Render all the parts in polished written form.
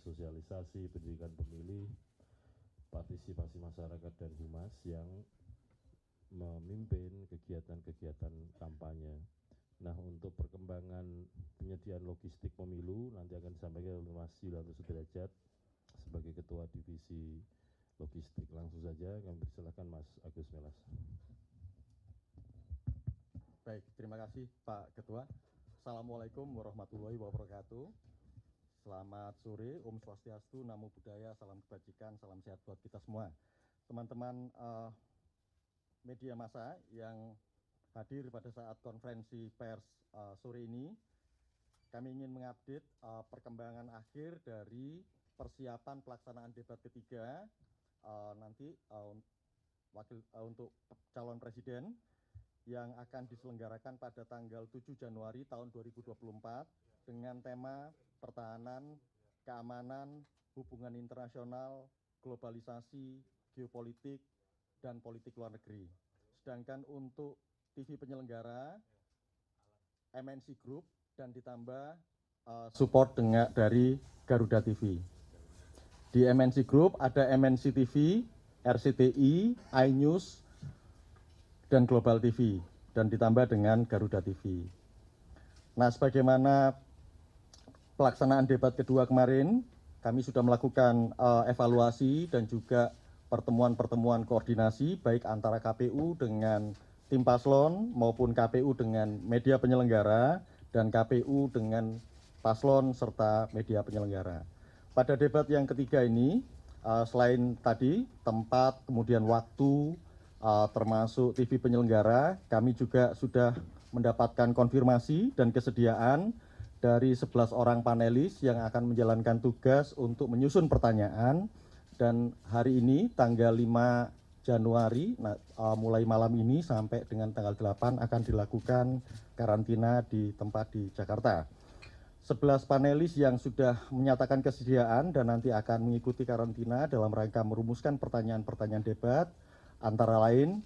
sosialisasi, pendidikan pemilih, partisipasi masyarakat dan humas yang memimpin kegiatan-kegiatan kampanye. Nah, untuk perkembangan penyediaan logistik pemilu nanti akan disampaikan oleh Mas Yulianto Sudrajat sebagai Ketua Divisi Logistik. Langsung saja kami persilakan Mas Agus Melas. Baik, terima kasih Pak Ketua. Assalamualaikum warahmatullahi wabarakatuh. Selamat sore, Om Swastiastu, Namo Buddhaya, salam kebajikan, salam sehat buat kita semua. Teman-teman media massa yang hadir pada saat konferensi pers sore ini, kami ingin mengupdate perkembangan akhir dari persiapan pelaksanaan debat ketiga nanti untuk calon presiden yang akan diselenggarakan pada tanggal 7 Januari tahun 2024 dengan tema pertahanan, keamanan, hubungan internasional, globalisasi, geopolitik, dan politik luar negeri. Sedangkan untuk TV penyelenggara, MNC Group, dan ditambah support dari Garuda TV. Di MNC Group ada MNC TV, RCTI, iNews, dan Global TV, dan ditambah dengan Garuda TV. Nah, sebagaimana pelaksanaan debat kedua kemarin, kami sudah melakukan evaluasi dan juga pertemuan-pertemuan koordinasi baik antara KPU dengan tim paslon maupun KPU dengan media penyelenggara dan KPU dengan paslon serta media penyelenggara. Pada debat yang ketiga ini, selain tadi tempat, kemudian waktu, termasuk TV penyelenggara, kami juga sudah mendapatkan konfirmasi dan kesediaan dari 11 orang panelis yang akan menjalankan tugas untuk menyusun pertanyaan. Dan hari ini tanggal 5 Januari, mulai malam ini sampai dengan tanggal 8 akan dilakukan karantina di tempat di Jakarta. 11 panelis yang sudah menyatakan kesediaan dan nanti akan mengikuti karantina dalam rangka merumuskan pertanyaan-pertanyaan debat, antara lain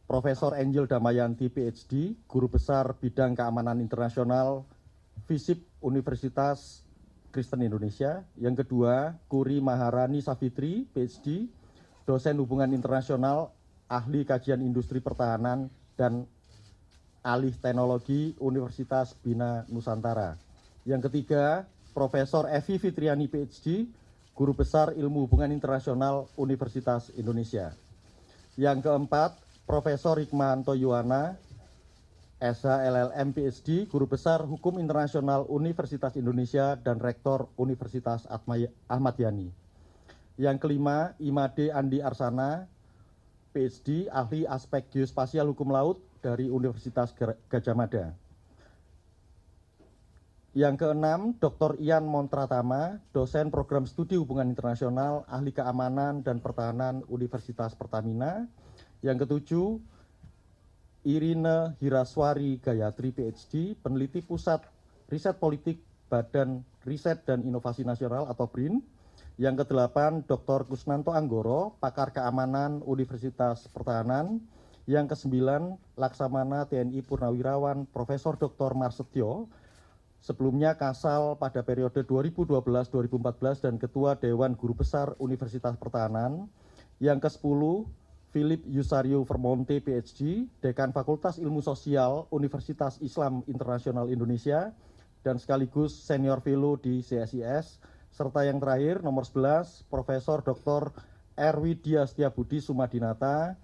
Profesor Angel Damayanti PhD, Guru Besar Bidang Keamanan Internasional, FISIP Universitas Kristen Indonesia. Yang kedua, Kuri Maharani Savitri, PhD, Dosen Hubungan Internasional, Ahli Kajian Industri Pertahanan, dan Alih Teknologi Universitas Bina Nusantara. Yang ketiga, Profesor Evi Fitriani, PhD, Guru Besar Ilmu Hubungan Internasional Universitas Indonesia. Yang keempat, Profesor Hikmahanto Yuwana, SHLLM PhD, Guru Besar Hukum Internasional Universitas Indonesia dan Rektor Universitas Ahmad Yani. Yang kelima, Imade Andi Arsana, PhD, Ahli Aspek Geospasial Hukum Laut dari Universitas Gadjah Mada. Yang keenam, Dr. Ian Montratama, Dosen Program Studi Hubungan Internasional, Ahli Keamanan dan Pertahanan Universitas Pertamina. Yang ketujuh, Irina Hiraswari Gayatri, PhD, Peneliti Pusat Riset Politik Badan Riset dan Inovasi Nasional atau BRIN. Yang kedelapan, Dr. Kusnanto Anggoro, Pakar Keamanan Universitas Pertahanan. Yang kesembilan, Laksamana TNI Purnawirawan Profesor Dr. Marsetyo, sebelumnya Kasal pada periode 2012-2014 dan Ketua Dewan Guru Besar Universitas Pertahanan. Yang ke-10, Philip Yusario Vermonte, PhD, Dekan Fakultas Ilmu Sosial Universitas Islam Internasional Indonesia, dan sekaligus Senior Fellow di CSIS. Serta yang terakhir, nomor 11, Profesor Dr. Erwi Diastiabudi Sumadinata,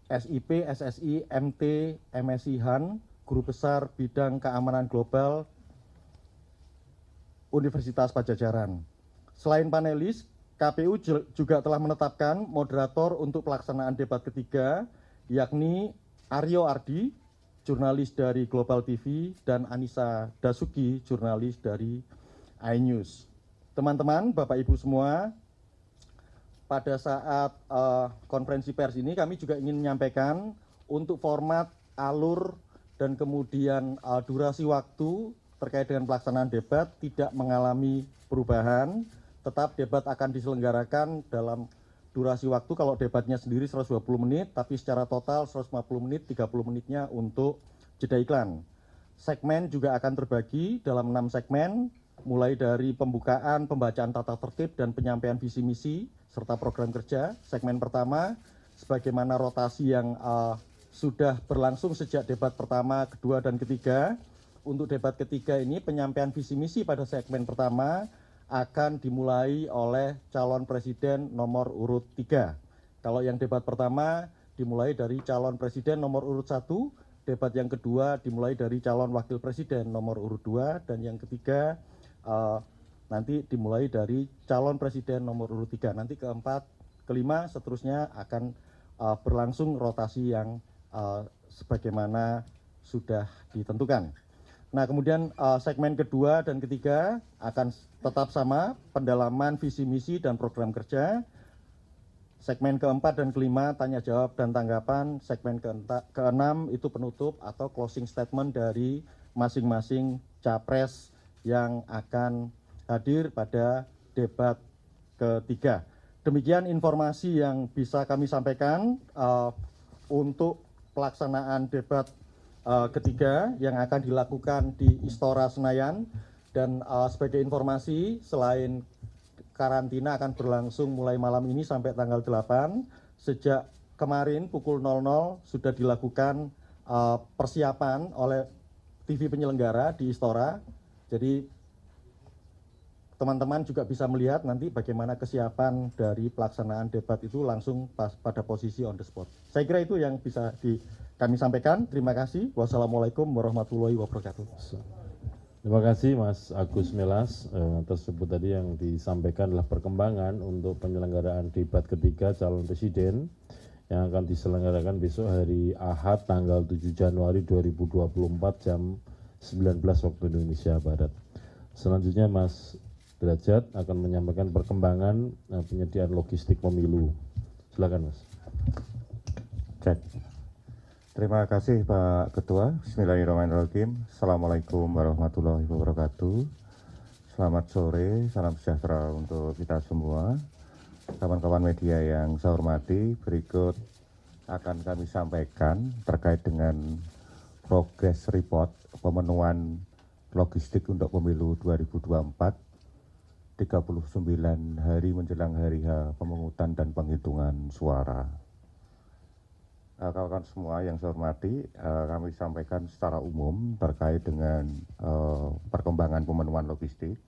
SIP, SSI, MT, MSI Han, Guru Besar Bidang Keamanan Global Universitas Pajajaran. Selain panelis, KPU juga telah menetapkan moderator untuk pelaksanaan debat ketiga, yakni Aryo Ardi, jurnalis dari Global TV, dan Anissa Dasuki, jurnalis dari iNews. Teman-teman, Bapak Ibu semua, pada saat konferensi pers ini kami juga ingin menyampaikan untuk format, alur, dan kemudian durasi waktu terkait dengan pelaksanaan debat tidak mengalami perubahan. Tetap debat akan diselenggarakan dalam durasi waktu, kalau debatnya sendiri 120 menit, tapi secara total 150 menit, 30 menitnya untuk jeda iklan. Segmen juga akan terbagi dalam 6 segmen, mulai dari pembukaan, pembacaan tata tertib dan penyampaian visi misi serta program kerja. Segmen pertama, sebagaimana rotasi yang sudah berlangsung sejak debat pertama, kedua, dan ketiga. Untuk debat ketiga ini penyampaian visi misi pada segmen pertama akan dimulai oleh calon presiden nomor urut 3. Kalau yang debat pertama dimulai dari calon presiden nomor urut 1, debat yang kedua dimulai dari calon wakil presiden nomor urut 2, dan yang ketiga nanti dimulai dari calon presiden nomor urut 3. Nanti keempat, kelima, seterusnya akan berlangsung rotasi yang sebagaimana sudah ditentukan. Nah, kemudian segmen kedua dan ketiga akan tetap sama, pendalaman visi misi dan program kerja. Segmen keempat dan kelima, tanya jawab dan tanggapan. Segmen keenam itu penutup atau closing statement dari masing-masing capres yang akan hadir pada debat ketiga. Demikian informasi yang bisa kami sampaikan untuk pelaksanaan debat ketiga yang akan dilakukan di Istora Senayan. Dan sebagai informasi, selain karantina akan berlangsung mulai malam ini sampai tanggal 8, sejak kemarin pukul 00 sudah dilakukan persiapan oleh TV penyelenggara di Istora. Jadi teman-teman juga bisa melihat nanti bagaimana kesiapan dari pelaksanaan debat itu langsung pada posisi on the spot. Saya kira itu yang bisa kami sampaikan. Terima kasih. Wassalamualaikum warahmatullahi wabarakatuh. Terima kasih Mas Agus Melas. Tersebut tadi yang disampaikan adalah perkembangan untuk penyelenggaraan debat ketiga calon presiden yang akan diselenggarakan besok hari Ahad tanggal 7 Januari 2024 jam 19 waktu Indonesia Barat. Selanjutnya Mas Derajat akan menyampaikan perkembangan penyediaan logistik pemilu. Silakan Mas. Cek. Terima kasih Pak Ketua. Bismillahirrahmanirrahim. Assalamualaikum warahmatullahi wabarakatuh. Selamat sore, salam sejahtera untuk kita semua. Kawan-kawan media yang saya hormati, berikut akan kami sampaikan terkait dengan progress report pemenuhan logistik untuk pemilu 2024, 39 hari menjelang hari H pemungutan dan penghitungan suara. Kawan-kawan semua yang saya hormati, kami sampaikan secara umum terkait dengan perkembangan pemenuhan logistik,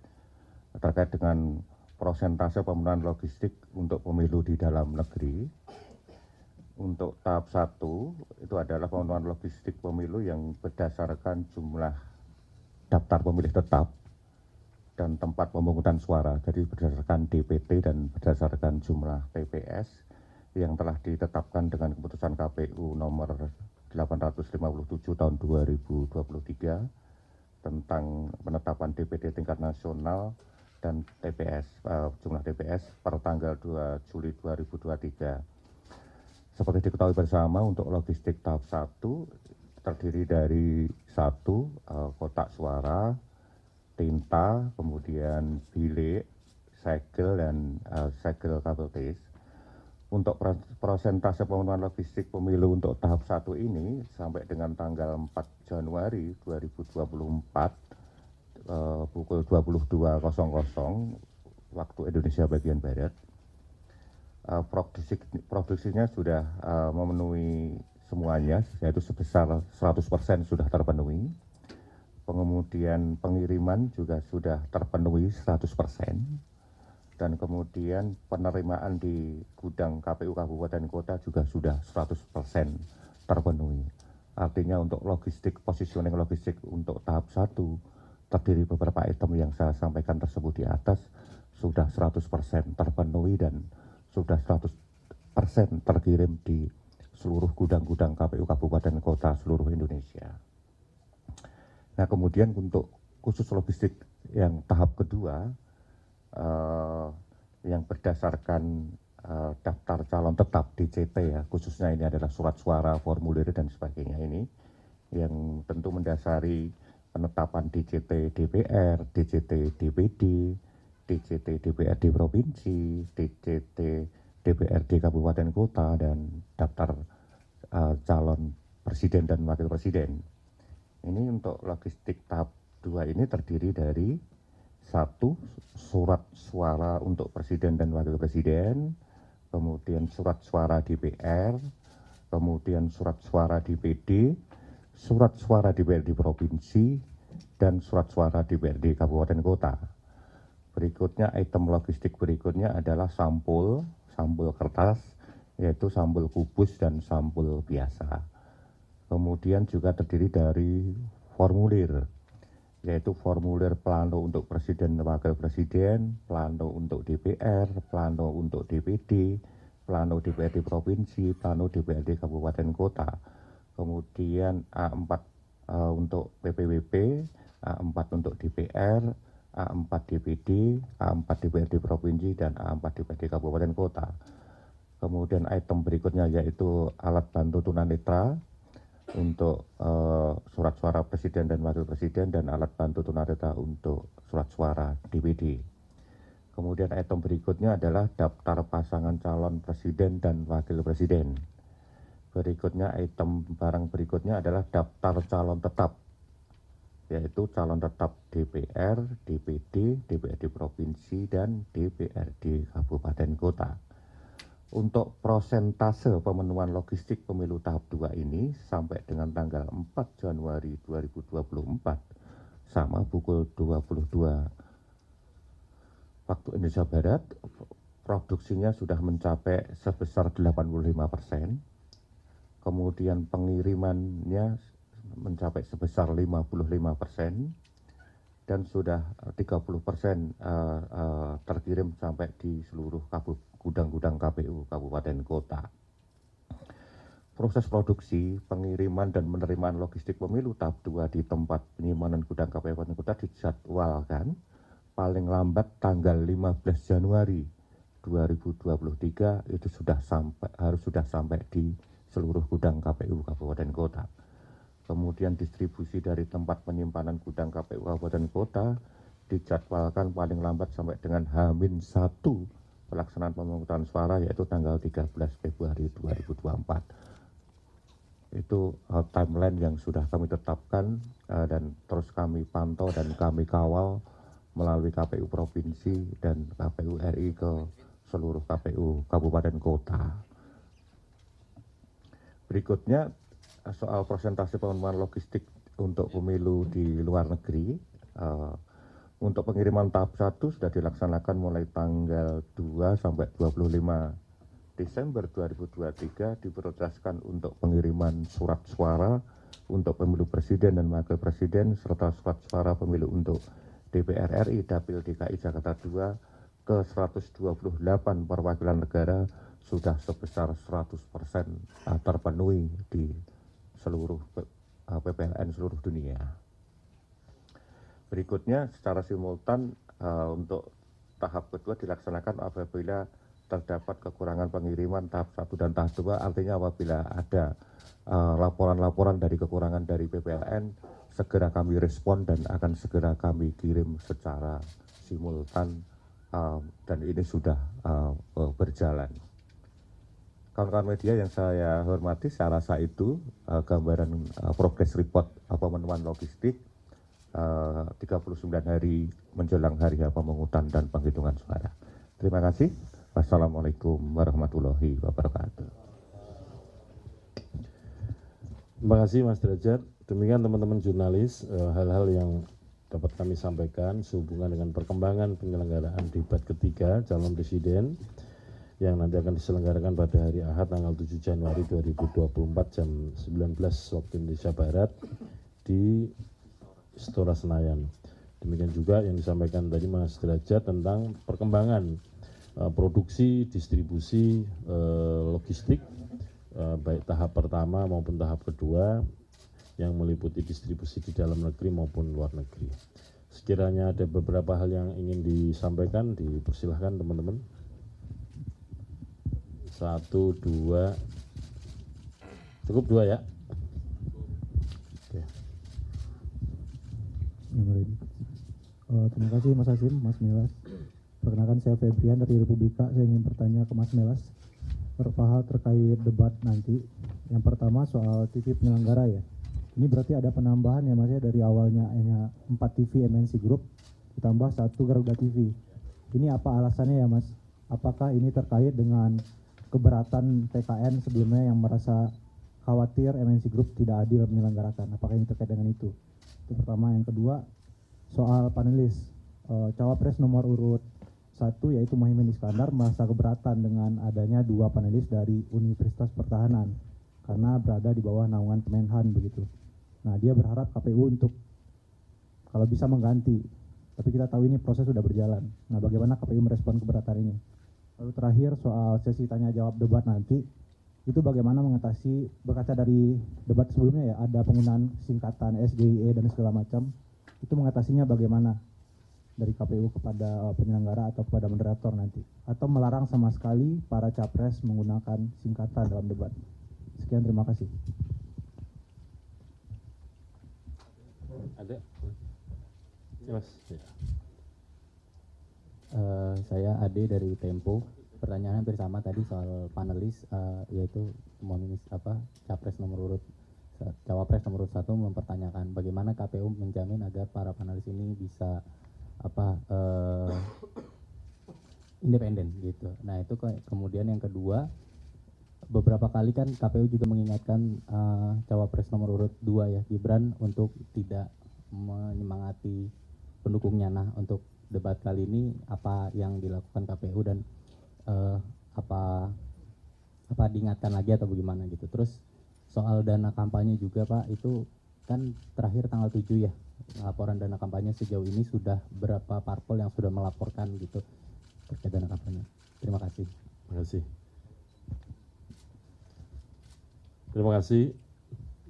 terkait dengan prosentase pemenuhan logistik untuk pemilu di dalam negeri. Untuk tahap 1 itu adalah pemenuhan logistik pemilu yang berdasarkan jumlah daftar pemilih tetap dan tempat pemungutan suara, jadi berdasarkan DPT dan berdasarkan jumlah TPS yang telah ditetapkan dengan keputusan KPU nomor 857 tahun 2023 tentang penetapan DPT tingkat nasional dan TPS, jumlah TPS per tanggal 2 Juli 2023. Seperti diketahui bersama, untuk logistik tahap 1 terdiri dari 1 kotak suara, tinta, kemudian bilik, segel, dan segel KPPS. Untuk prosentase pemenuhan logistik pemilu untuk tahap 1 ini sampai dengan tanggal 4 Januari 2024 pukul 22.00 waktu Indonesia bagian Barat, produksinya sudah memenuhi semuanya, yaitu sebesar 100% sudah terpenuhi. Kemudian pengiriman juga sudah terpenuhi 100%. Dan kemudian penerimaan di gudang KPU Kabupaten Kota juga sudah 100% terpenuhi. Artinya untuk logistik, positioning logistik untuk tahap 1 terdiri beberapa item yang saya sampaikan tersebut di atas sudah 100% terpenuhi dan sudah 100% terkirim di seluruh gudang-gudang KPU Kabupaten Kota seluruh Indonesia. Nah, kemudian untuk khusus logistik yang tahap kedua, yang berdasarkan daftar calon tetap DCT ya, khususnya ini adalah surat suara, formulir dan sebagainya ini, yang tentu mendasari penetapan DCT DPR, DCT DPD, DCT DPRD Provinsi, DCT DPRD Kabupaten Kota, dan daftar calon presiden dan wakil presiden. Ini untuk logistik tahap 2 ini terdiri dari Satu, surat suara untuk presiden dan wakil presiden, kemudian surat suara DPR, kemudian surat suara DPD, surat suara DPRD provinsi, dan surat suara DPRD kabupaten kota. Berikutnya item logistik berikutnya adalah sampul kertas, yaitu sampul kubus dan sampul biasa. Kemudian juga terdiri dari formulir, yaitu formulir plano untuk presiden dan wakil presiden, plano untuk DPR, plano untuk DPD, plano DPRD provinsi, plano DPRD kabupaten kota. Kemudian A4 untuk PPWP, A4 untuk DPR, A4 DPD, A4 DPRD provinsi, dan A4 DPRD kabupaten kota. Kemudian item berikutnya yaitu alat bantu tunanetra untuk surat suara presiden dan wakil presiden, dan alat bantu tunanetra untuk surat suara DPD. Kemudian item berikutnya adalah daftar pasangan calon presiden dan wakil presiden. Berikutnya item barang berikutnya adalah daftar calon tetap, yaitu calon tetap DPR, DPD, DPRD provinsi, dan DPRD kabupaten kota. Untuk prosentase pemenuhan logistik pemilu tahap 2 ini sampai dengan tanggal 4 Januari 2024 sama pukul 22 waktu Indonesia Barat, produksinya sudah mencapai sebesar 85%, kemudian pengirimannya mencapai sebesar 55%, dan sudah 30% terkirim sampai di seluruh gudang-gudang KPU kabupaten kota. Proses produksi, pengiriman dan penerimaan logistik pemilu tahap 2 di tempat penyimpanan gudang KPU kabupaten kota dijadwalkan paling lambat tanggal 15 Januari 2023 itu harus sudah sampai di seluruh gudang KPU kabupaten kota. Kemudian distribusi dari tempat penyimpanan gudang KPU kabupaten kota dijadwalkan paling lambat sampai dengan H-1 pelaksanaan pemungutan suara, yaitu tanggal 13 Februari 2024. Itu timeline yang sudah kami tetapkan dan terus kami pantau dan kami kawal melalui KPU provinsi dan KPU RI ke seluruh KPU kabupaten kota. Berikutnya soal persentase pemenuhan logistik untuk pemilu di luar negeri. Untuk pengiriman tahap 1 sudah dilaksanakan mulai tanggal 2 sampai 25 Desember 2023, diprioritaskan untuk pengiriman surat suara untuk pemilu presiden dan wakil presiden, serta surat suara pemilu untuk DPR RI, Dapil DKI Jakarta II ke 128 perwakilan negara sudah sebesar 100% terpenuhi di seluruh PPLN seluruh dunia. Berikutnya secara simultan untuk tahap kedua dilaksanakan apabila terdapat kekurangan pengiriman tahap 1 dan tahap 2, artinya apabila ada laporan-laporan dari kekurangan dari PPLN, segera kami respon dan akan segera kami kirim secara simultan, dan ini sudah berjalan. Kawan-kawan media yang saya hormati, saya rasa itu gambaran progress report pemenuhan logistik 39 hari menjelang hari pemungutan dan penghitungan suara. Terima kasih. Wassalamualaikum warahmatullahi wabarakatuh. Terima kasih Mas Derajat. Demikian teman-teman jurnalis, hal-hal yang dapat kami sampaikan sehubungan dengan perkembangan penyelenggaraan debat ketiga calon presiden yang nanti akan diselenggarakan pada hari Ahad tanggal 7 Januari 2024 jam 19 waktu Indonesia Barat di Istora Senayan. Demikian juga yang disampaikan tadi Mas Derajat tentang perkembangan produksi, distribusi, logistik, baik tahap pertama maupun tahap kedua yang meliputi distribusi di dalam negeri maupun luar negeri. Sekiranya ada beberapa hal yang ingin disampaikan, dipersilahkan teman-teman. 1, 2, cukup 2 ya? Oke. Terima kasih Mas Hasim, Mas Melas. Perkenalkan saya Febrian dari Republika. Saya ingin bertanya ke Mas Melas beberapa hal terkait debat nanti. Yang pertama soal TV penyelenggara ya. Ini berarti ada penambahan ya Mas ya, dari awalnya hanya 4 TV MNC Group, ditambah 1 Garuda TV. Ini apa alasannya ya Mas? Apakah ini terkait dengan keberatan TKN sebelumnya yang merasa khawatir MNC Group tidak adil menyelenggarakan? Apakah ini terkait dengan itu? Itu pertama. Yang kedua, soal panelis. Cawapres nomor urut 1 yaitu Muhaimin Iskandar merasa keberatan dengan adanya 2 panelis dari Universitas Pertahanan karena berada di bawah naungan Kemenhan begitu. Nah, dia berharap KPU untuk kalau bisa mengganti. Tapi kita tahu ini proses sudah berjalan. Nah, bagaimana KPU merespon keberatan ini? Lalu terakhir soal sesi tanya jawab debat nanti, itu bagaimana mengatasi, berkaca dari debat sebelumnya ya, ada penggunaan singkatan SGIE dan segala macam, itu mengatasinya bagaimana dari KPU kepada penyelenggara atau kepada moderator nanti? Atau melarang sama sekali para capres menggunakan singkatan dalam debat? Sekian, terima kasih. Ada? Ya, Mas. Ya. Saya Ade dari Tempo. Pertanyaan hampir sama tadi soal panelis, yaitu capres nomor urut cawapres nomor urut 1 mempertanyakan bagaimana KPU menjamin agar para panelis ini bisa independen gitu. Nah, itu kemudian yang kedua, beberapa kali kan KPU juga mengingatkan cawapres nomor urut 2 ya, Gibran, untuk tidak menyemangati pendukungnya. Nah, untuk debat kali ini apa yang dilakukan KPU dan apa diingatkan lagi atau bagaimana gitu. Terus soal dana kampanye juga Pak, itu kan terakhir tanggal 7 ya, laporan dana kampanye sejauh ini sudah berapa parpol yang sudah melaporkan gitu terkait dana kampanye. Terima kasih. Terima kasih. Terima kasih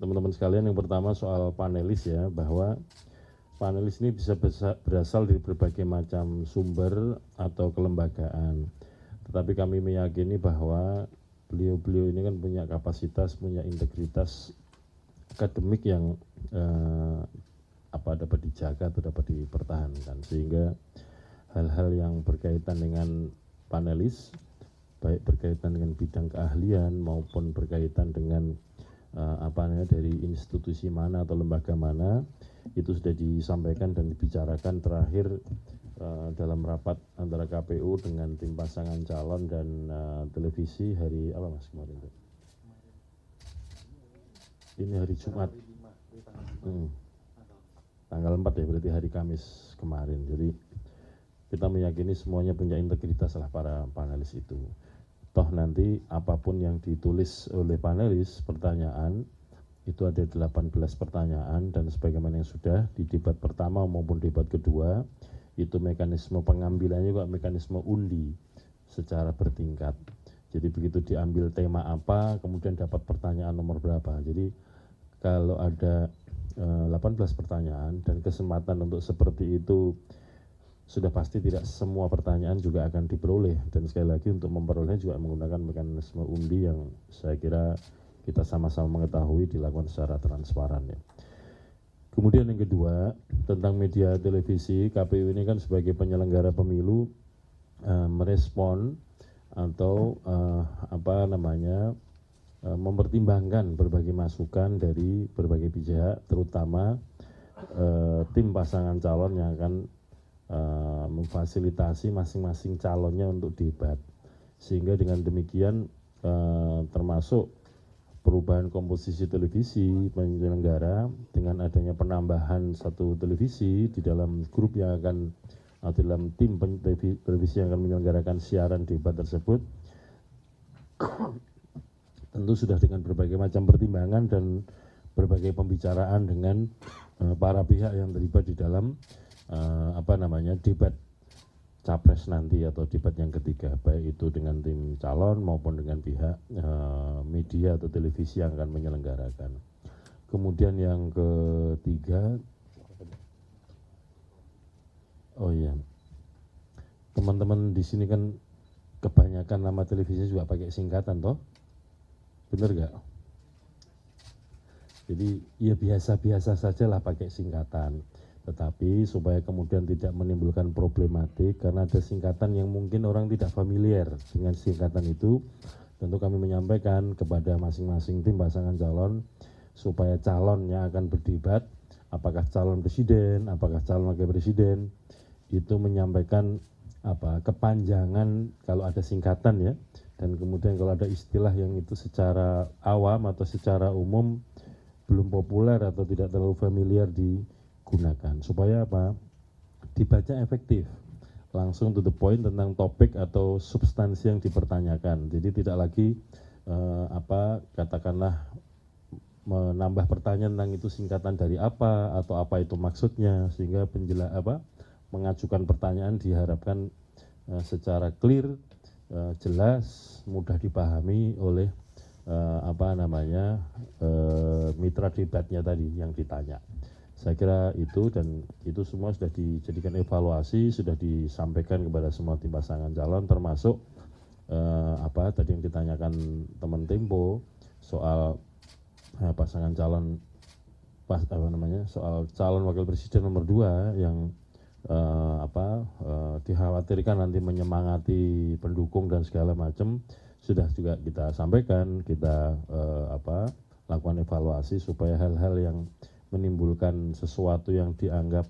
teman-teman sekalian. Yang pertama soal panelis ya, bahwa panelis ini bisa berasal dari berbagai macam sumber atau kelembagaan. Tetapi kami meyakini bahwa beliau-beliau ini kan punya kapasitas, punya integritas akademik yang dapat dijaga atau dapat dipertahankan, sehingga hal-hal yang berkaitan dengan panelis, baik berkaitan dengan bidang keahlian maupun berkaitan dengan dari institusi mana atau lembaga mana, itu sudah disampaikan dan dibicarakan terakhir dalam rapat antara KPU dengan tim pasangan calon dan televisi hari apa Mas kemarin itu? Ini hari Jumat, tanggal 4 ya, berarti hari Kamis kemarin. Jadi kita meyakini semuanya punya integritas lah para panelis itu. Toh nanti apapun yang ditulis oleh panelis pertanyaan, itu ada 18 pertanyaan, dan sebagaimana yang sudah di debat pertama maupun debat kedua, itu mekanisme pengambilannya juga mekanisme undi secara bertingkat. Jadi begitu diambil tema apa, kemudian dapat pertanyaan nomor berapa. Jadi kalau ada 18 pertanyaan dan kesempatan untuk seperti itu, sudah pasti tidak semua pertanyaan juga akan diperoleh. Dan sekali lagi untuk memperoleh juga menggunakan mekanisme undi yang saya kira kita sama-sama mengetahui dilakukan secara transparan ya. Kemudian yang kedua, tentang media televisi, KPU ini kan sebagai penyelenggara pemilu merespon atau mempertimbangkan berbagai masukan dari berbagai pihak, terutama tim pasangan calon yang akan memfasilitasi masing-masing calonnya untuk debat, sehingga dengan demikian termasuk perubahan komposisi televisi penyelenggara dengan adanya penambahan 1 televisi di dalam grup yang akan dalam tim televisi yang akan menyelenggarakan siaran debat tersebut, tentu sudah dengan berbagai macam pertimbangan dan berbagai pembicaraan dengan para pihak yang terlibat di dalam debat capres nanti atau debat yang ketiga, baik itu dengan tim calon maupun dengan pihak media atau televisi yang akan menyelenggarakan. Kemudian yang ketiga, teman-teman di sini kan kebanyakan nama televisi juga pakai singkatan toh, bener gak? Jadi ya biasa-biasa saja lah pakai singkatan. Tetapi supaya kemudian tidak menimbulkan problematik, karena ada singkatan yang mungkin orang tidak familiar dengan singkatan itu, tentu kami menyampaikan kepada masing-masing tim pasangan calon supaya calon yang akan berdebat, apakah calon presiden, apakah calon wakil presiden, itu menyampaikan kepanjangan kalau ada singkatan ya, dan kemudian kalau ada istilah yang itu secara awam atau secara umum belum populer atau tidak terlalu familiar digunakan, supaya dibaca efektif, langsung to the point tentang topik atau substansi yang dipertanyakan. Jadi tidak lagi katakanlah menambah pertanyaan tentang itu singkatan dari apa atau apa itu maksudnya, sehingga mengajukan pertanyaan diharapkan secara clear, jelas, mudah dipahami oleh mitra debatnya tadi yang ditanya. Saya kira itu, dan itu semua sudah dijadikan evaluasi, sudah disampaikan kepada semua tim pasangan calon, termasuk tadi yang ditanyakan teman Tempo soal pasangan calon soal calon wakil presiden nomor 2 yang dikhawatirkan nanti menyemangati pendukung dan segala macam, sudah juga kita sampaikan, kita lakukan evaluasi supaya hal-hal yang menimbulkan sesuatu yang dianggap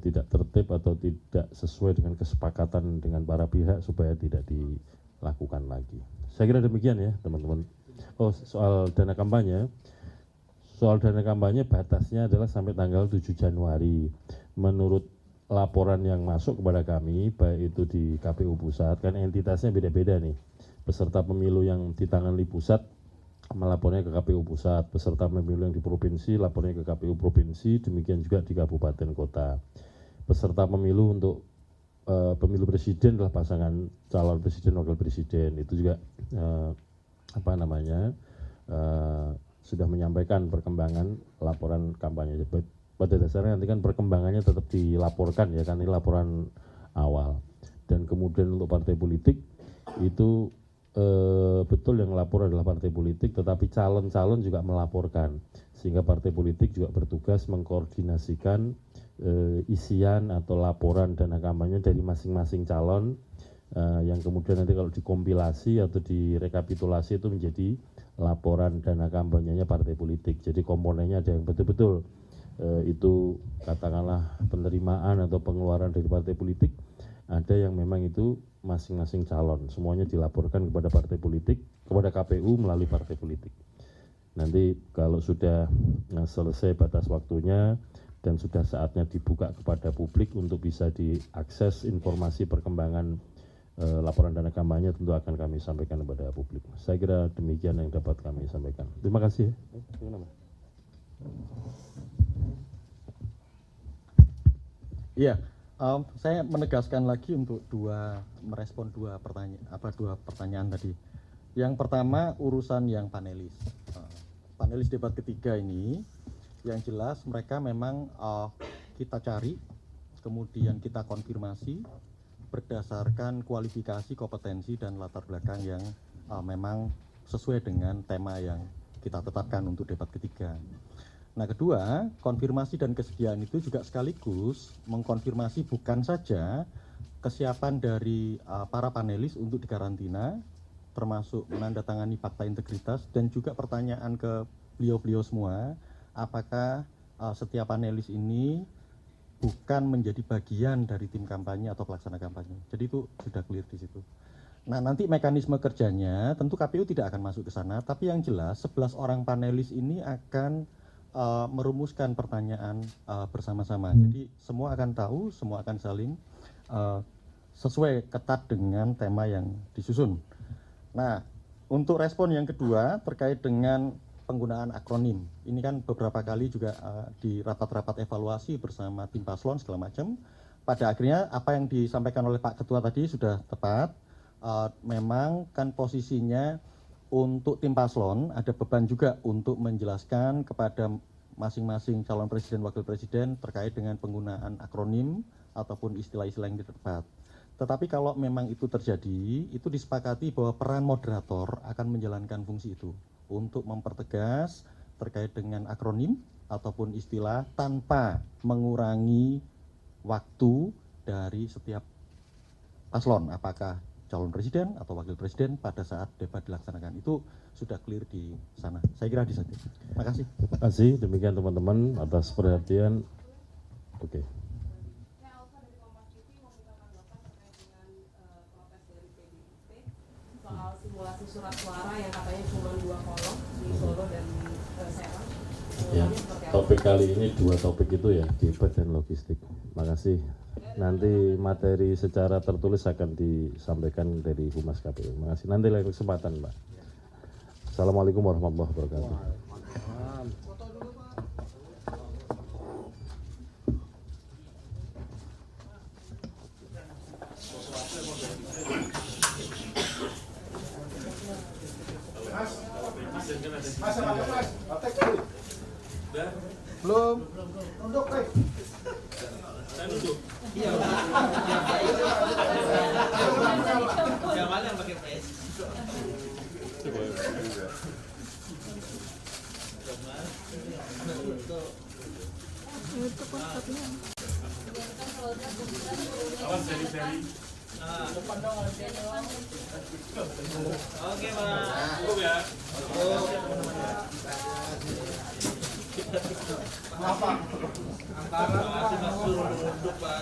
tidak tertib atau tidak sesuai dengan kesepakatan dengan para pihak supaya tidak dilakukan lagi. Saya kira demikian ya teman-teman. Soal dana kampanye. Soal dana kampanye batasnya adalah sampai tanggal 7 Januari. Menurut laporan yang masuk kepada kami, baik itu di KPU Pusat, kan entitasnya beda-beda nih. Peserta pemilu yang ditangani pusat melapornya ke KPU Pusat, peserta pemilu yang di provinsi lapornya ke KPU Provinsi, demikian juga di kabupaten kota. Peserta pemilu untuk pemilu presiden adalah pasangan calon presiden wakil presiden, itu juga sudah menyampaikan perkembangan laporan kampanye. Pada dasarnya nanti kan perkembangannya tetap dilaporkan ya, kan ini laporan awal. Dan kemudian untuk partai politik itu betul yang lapor adalah partai politik, tetapi calon-calon juga melaporkan, sehingga partai politik juga bertugas mengkoordinasikan isian atau laporan dana kampanye dari masing-masing calon, yang kemudian nanti kalau dikompilasi atau direkapitulasi itu menjadi laporan dana kampanyenya partai politik. Jadi komponennya ada yang betul-betul itu katakanlah penerimaan atau pengeluaran dari partai politik, ada yang memang itu masing-masing calon, semuanya dilaporkan kepada partai politik, kepada KPU melalui partai politik. Nanti kalau sudah selesai batas waktunya dan sudah saatnya dibuka kepada publik untuk bisa diakses informasi perkembangan laporan dana kampanye, tentu akan kami sampaikan kepada publik. Saya kira demikian yang dapat kami sampaikan. Terima kasih. Iya, saya menegaskan lagi untuk merespon dua pertanyaan tadi. Yang pertama urusan yang panelis. Panelis debat ketiga ini, yang jelas mereka memang kita cari, kemudian kita konfirmasi berdasarkan kualifikasi, kompetensi, dan latar belakang yang memang sesuai dengan tema yang kita tetapkan untuk debat ketiga. Nah, kedua, konfirmasi dan kesediaan itu juga sekaligus mengkonfirmasi bukan saja kesiapan dari para panelis untuk dikarantina, termasuk menandatangani fakta integritas, dan juga pertanyaan ke beliau-beliau semua, apakah setiap panelis ini bukan menjadi bagian dari tim kampanye atau pelaksana kampanye. Jadi itu sudah clear di situ. Nah, nanti mekanisme kerjanya tentu KPU tidak akan masuk ke sana, tapi yang jelas 11 orang panelis ini akan merumuskan pertanyaan bersama-sama. Jadi semua akan tahu, semua akan saling sesuai ketat dengan tema yang disusun. Nah, untuk respon yang kedua terkait dengan penggunaan akronim. Ini kan beberapa kali juga di rapat-rapat evaluasi bersama tim paslon segala macam. Pada akhirnya apa yang disampaikan oleh Pak Ketua tadi sudah tepat. Memang kan posisinya untuk tim paslon ada beban juga untuk menjelaskan kepada masing-masing calon presiden wakil presiden terkait dengan penggunaan akronim ataupun istilah-istilah yang tepat. Tetapi kalau memang itu terjadi, itu disepakati bahwa peran moderator akan menjalankan fungsi itu untuk mempertegas terkait dengan akronim ataupun istilah tanpa mengurangi waktu dari setiap paslon, apakah calon presiden atau wakil presiden pada saat debat dilaksanakan. Itu sudah clear di sana. Saya kira di sana. Terima kasih. Terima kasih. Demikian teman-teman atas perhatian. Oke. surat suara yang katanya cuma 2 kolom di Solo dan Serang. Ya, topik kali ini 2 topik itu ya, debat dan logistik. Makasih. Nanti materi secara tertulis akan disampaikan dari Humas KPU. Makasih. Nanti lain kesempatan, Pak. Assalamualaikum warahmatullahi wabarakatuh. Belum. Untuk, Saya duduk. Iya. Yang mana yang pakai face? Awas seri-seri. Oke, Pak. Cukup ya. Apa? Antara masih suruh duduk, Pak.